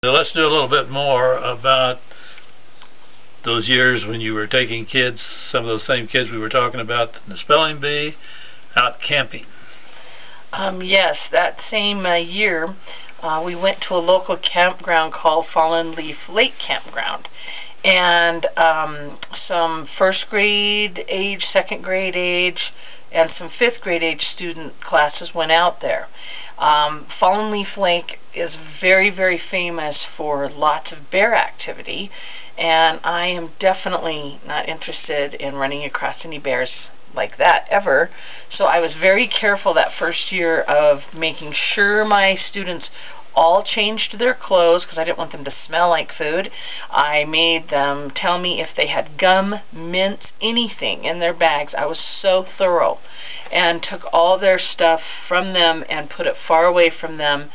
So let's do a little bit more about those years when you were taking kids, some of those same kids we were talking about in the spelling bee, out camping. Yes, that same year we went to a local campground called Fallen Leaf Lake Campground. And some first grade age, second grade age, and some fifth grade age student classes went out there. Fallen Leaf Lake is very, very famous for lots of bear activity, and I am definitely not interested in running across any bears like that ever. So I was very careful that first year of making sure my students all changed their clothes because I didn't want them to smell like food. I made them tell me if they had gum, mints, anything in their bags. I was so thorough and took all their stuff from them and put it far away from them.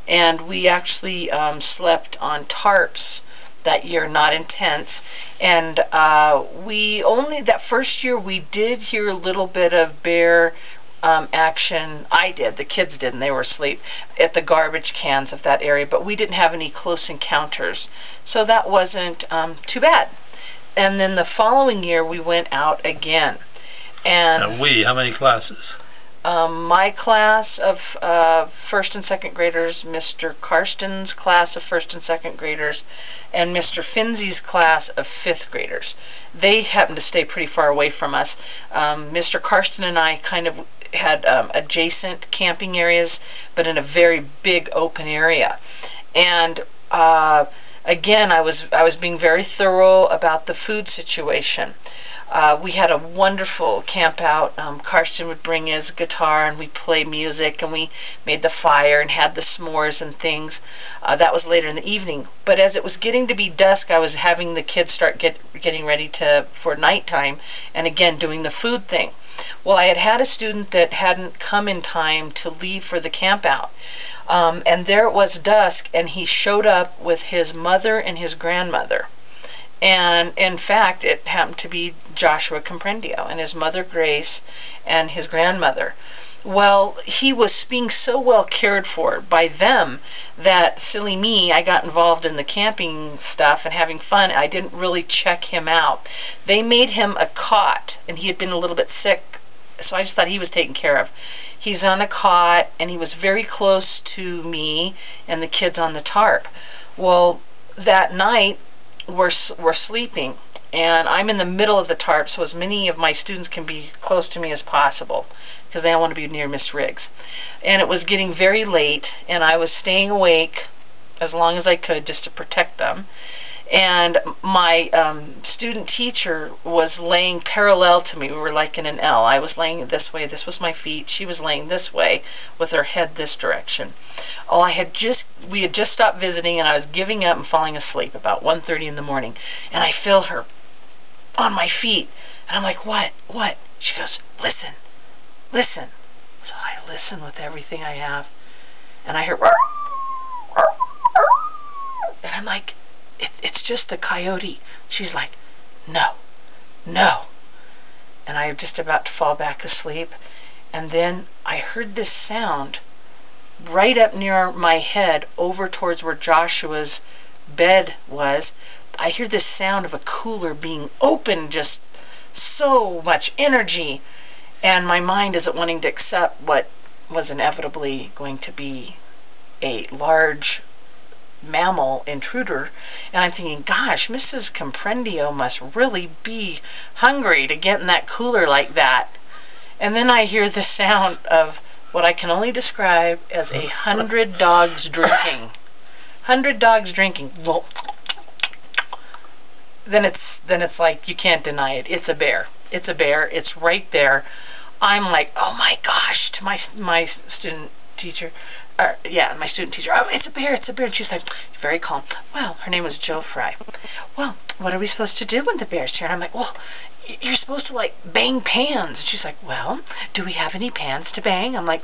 And we actually slept on tarps that year, not in tents. And that first year we did hear a little bit of bear action. I did, the kids didn't, they were asleep, at the garbage cans of that area, but we didn't have any close encounters, so that wasn't too bad. And then the following year we went out again. And how many classes? My class of first and second graders, Mr. Karsten's class of first and second graders, and Mr. Finzey's class of fifth graders. They happened to stay pretty far away from us. Mr. Karsten and I kind of had adjacent camping areas, but in a very big open area. And again, I was being very thorough about the food situation. We had a wonderful camp out. Karsten would bring his guitar and we'd play music and we made the fire and had the s'mores and things. That was later in the evening. But as it was getting to be dusk, I was having the kids start getting ready for nighttime and again doing the food thing. Well, I had a student that hadn't come in time to leave for the camp out. And there it was dusk and he showed up with his mother and his grandmother. And in fact, it happened to be Joshua Comprendio and his mother Grace and his grandmother. Well, he was being so well cared for by them that, silly me, I got involved in the camping stuff and having fun. I didn't really check him out. They made him a cot, and he had been a little bit sick, so I just thought he was taken care of. He's on a cot, and he was very close to me and the kids on the tarp. Well, that night, we're sleeping, and I'm in the middle of the tarp, so as many of my students can be close to me as possible, because they don't want to be near Miss Riggs. And it was getting very late, and I was staying awake as long as I could just to protect them. And my student teacher was laying parallel to me. We were like in an L. I was laying this way. This was my feet. She was laying this way with her head this direction. Oh, we had just stopped visiting, and I was giving up and falling asleep about 1:30 in the morning. And I feel her on my feet. And I'm like, what? What? She goes, listen, listen. So I listen with everything I have. And I hear, and I'm like, it's just a coyote. She's like, no, no. And I was just about to fall back asleep. And then I heard this sound right up near my head over towards where Joshua's bed was. I hear this sound of a cooler being opened, just so much energy. And my mind isn't wanting to accept what was inevitably going to be a large mammal intruder, and I'm thinking, gosh, Mrs. Comprendio must really be hungry to get in that cooler like that. And then I hear the sound of what I can only describe as 100 dogs drinking. 100 dogs drinking. Then it's like you can't deny it. It's a bear. It's a bear. It's right there. I'm like, oh my gosh, to my student teacher. My student teacher, oh, it's a bear, it's a bear. And she's like, very calm. Well, her name was Joe Fry. Well, what are we supposed to do when the bear's here? And I'm like, well, you're supposed to, like, bang pans. And she's like, well, do we have any pans to bang? I'm like,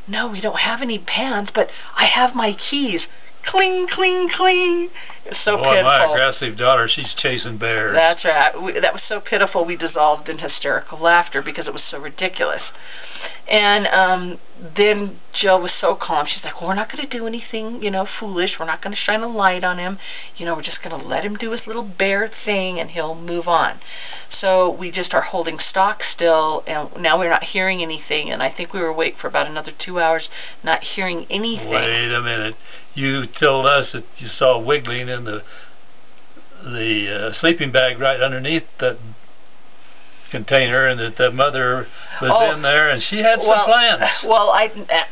no, we don't have any pans, but I have my keys. Cling, cling, cling. It was so pitiful. My aggressive daughter, she's chasing bears. That's right. That was so pitiful, we dissolved in hysterical laughter because it was so ridiculous. And then Jill was so calm. She's like, well, we're not going to do anything, you know, foolish. We're not going to shine a light on him. You know, we're just going to let him do his little bear thing, and he'll move on. So we just are holding stock still, and now we're not hearing anything. And I think we were awake for about another 2 hours, not hearing anything. Wait a minute. You told us that you saw wiggling in the sleeping bag right underneath that container, and that the mother was in there, and she had some plans. Well,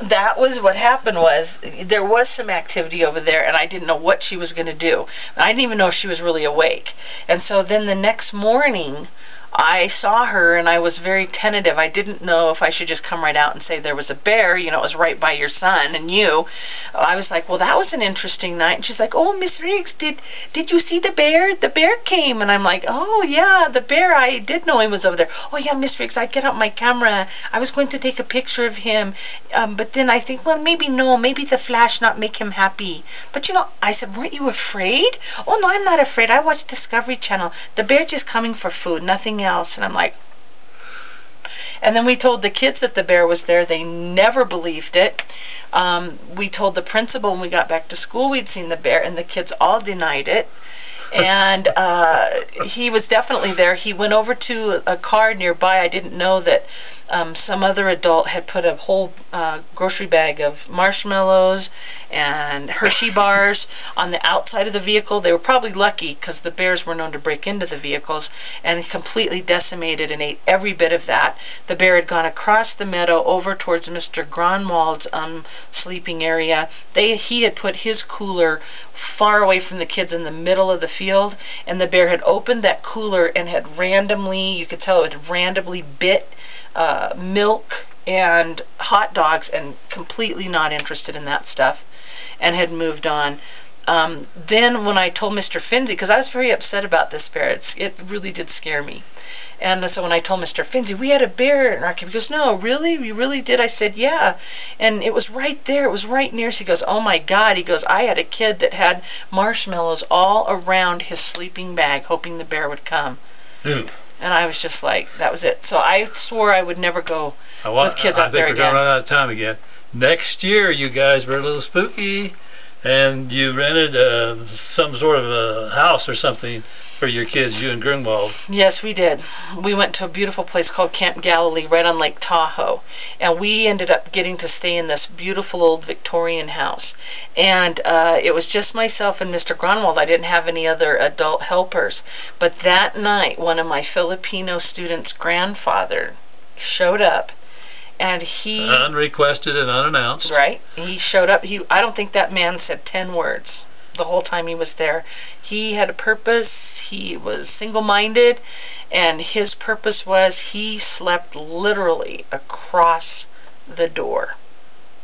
that was what happened. Was there was some activity over there, and I didn't know what she was going to do. I didn't even know if she was really awake. And so then the next morning, I saw her, and I was very tentative. I didn't know if I should just come right out and say there was a bear. You know, it was right by your son and you. I was like, well, that was an interesting night. And she's like, oh, Miss Riggs, did you see the bear? The bear came. And I'm like, oh, yeah, the bear. I did know he was over there. Oh, yeah, Miss Riggs, I get out my camera. I was going to take a picture of him. But then I think, well, maybe the flash not make him happy. But, you know, I said, weren't you afraid? Oh, no, I'm not afraid. I watch Discovery Channel. The bear just coming for food, nothing else. And I'm like, and then we told the kids that the bear was there. They never believed it. We told the principal when we got back to school we'd seen the bear, and the kids all denied it. And he was definitely there. He went over to a car nearby. I didn't know that some other adult had put a whole grocery bag of marshmallows and Hershey bars on the outside of the vehicle. They were probably lucky because the bears were known to break into the vehicles, and completely decimated and ate every bit of that. The bear had gone across the meadow over towards Mr. Gronwald's sleeping area. He had put his cooler far away from the kids in the middle of the field, and the bear had opened that cooler and had randomly, you could tell it had randomly bit milk and hot dogs, and completely not interested in that stuff, and had moved on. Then when I told Mr. Finzi, because I was very upset about this bear, it really did scare me. And so when I told Mr. Finzi, we had a bear in our camp, he goes, no, really? You really did? I said, yeah. And it was right there. It was right near us. He goes, oh, my God. He goes, I had a kid that had marshmallows all around his sleeping bag, hoping the bear would come. Ooh. And I was just like, that was it. So I swore I would never go with kids out there again. I think we're going to run out of time again. Next year, you guys were a little spooky, and you rented some sort of a house or something for your kids, you and Grunwald. Yes, we did. We went to a beautiful place called Camp Galilee right on Lake Tahoe, and we ended up getting to stay in this beautiful old Victorian house. And it was just myself and Mr. Grunwald. I didn't have any other adult helpers. But that night, one of my Filipino students' grandfather showed up, and he... unrequested and unannounced. Right. He showed up. I don't think that man said 10 words the whole time he was there. He had a purpose. He was single-minded, and his purpose was he slept literally across the door,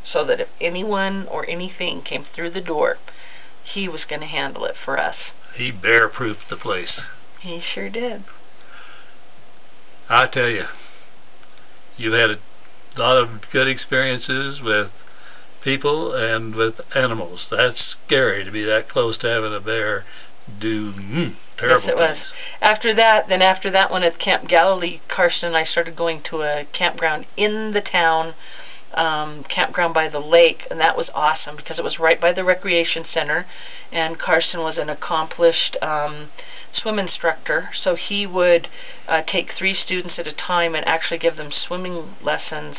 so that if anyone or anything came through the door, he was going to handle it for us. He bear-proofed the place. He sure did. I tell you, you've had a lot of good experiences with people and with animals. That's scary to be that close to having a bear do terrible things. Yes, it was. After that one at Camp Galilee, Karsten and I started going to a campground in the town, campground by the lake, and that was awesome because it was right by the recreation center, and Karsten was an accomplished swim instructor, so he would take 3 students at a time and actually give them swimming lessons,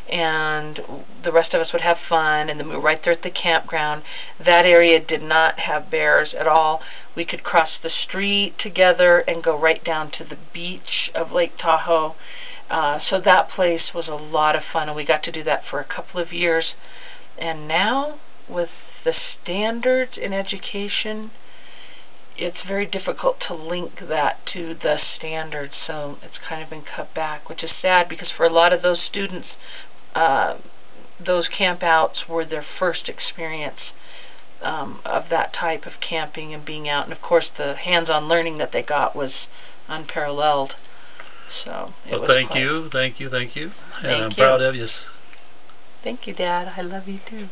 and the rest of us would have fun, and then we were right there at the campground. That area did not have bears at all. We could cross the street together and go right down to the beach of Lake Tahoe. So that place was a lot of fun, and we got to do that for a couple of years. And now, with the standards in education, it's very difficult to link that to the standards, so it's kind of been cut back, which is sad because for a lot of those students, those campouts were their first experience of that type of camping and being out, and of course the hands-on learning that they got was unparalleled. So well, thank you. And I'm proud of you. Thank you, Dad. I love you too.